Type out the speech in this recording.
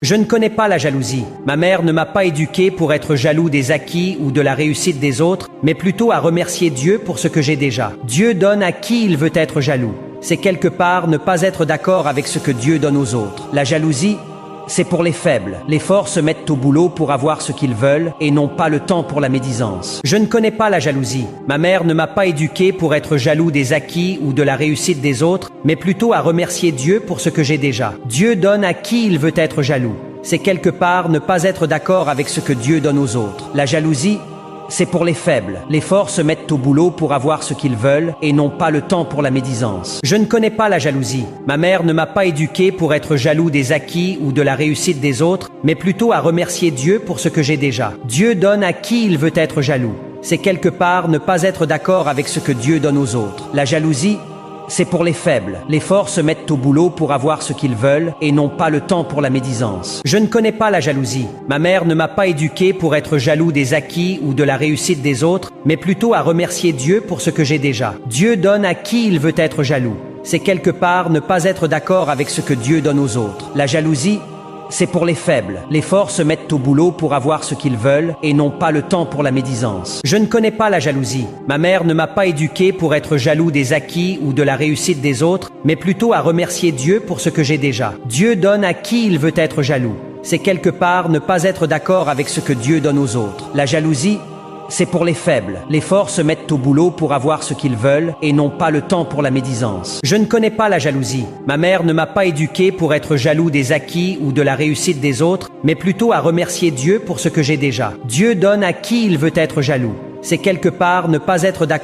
Je ne connais pas la jalousie. Ma mère ne m'a pas éduqué pour être jaloux des acquis ou de la réussite des autres, mais plutôt à remercier Dieu pour ce que j'ai déjà. Dieu donne à qui il veut être jaloux. C'est quelque part ne pas être d'accord avec ce que Dieu donne aux autres. La jalousie, c'est pour les faibles. Les forts se mettent au boulot pour avoir ce qu'ils veulent et n'ont pas le temps pour la médisance. Je ne connais pas la jalousie. Ma mère ne m'a pas éduqué pour être jaloux des acquis ou de la réussite des autres, mais plutôt à remercier Dieu pour ce que j'ai déjà. Dieu donne à qui il veut être jaloux. C'est quelque part ne pas être d'accord avec ce que Dieu donne aux autres. La jalousie, c'est pour les faibles. Les forts se mettent au boulot pour avoir ce qu'ils veulent et n'ont pas le temps pour la médisance. Je ne connais pas la jalousie. Ma mère ne m'a pas éduqué pour être jaloux des acquis ou de la réussite des autres, mais plutôt à remercier Dieu pour ce que j'ai déjà. Dieu donne à qui il veut être jaloux. C'est quelque part ne pas être d'accord avec ce que Dieu donne aux autres. La jalousie, c'est pour les faibles. Les forts se mettent au boulot pour avoir ce qu'ils veulent et n'ont pas le temps pour la médisance. Je ne connais pas la jalousie. Ma mère ne m'a pas éduqué pour être jaloux des acquis ou de la réussite des autres, mais plutôt à remercier Dieu pour ce que j'ai déjà. Dieu donne à qui il veut être jaloux. C'est quelque part ne pas être d'accord avec ce que Dieu donne aux autres. La jalousie, c'est pour les faibles. Les forts se mettent au boulot pour avoir ce qu'ils veulent et n'ont pas le temps pour la médisance. Je ne connais pas la jalousie. Ma mère ne m'a pas éduqué pour être jaloux des acquis ou de la réussite des autres, mais plutôt à remercier Dieu pour ce que j'ai déjà. Dieu donne à qui il veut être jaloux. C'est quelque part ne pas être d'accord avec ce que Dieu donne aux autres. La jalousie, c'est pour les faibles. Les forts se mettent au boulot pour avoir ce qu'ils veulent et n'ont pas le temps pour la médisance. Je ne connais pas la jalousie. Ma mère ne m'a pas éduqué pour être jaloux des acquis ou de la réussite des autres, mais plutôt à remercier Dieu pour ce que j'ai déjà. Dieu donne à qui il veut être jaloux. C'est quelque part ne pas être d'accord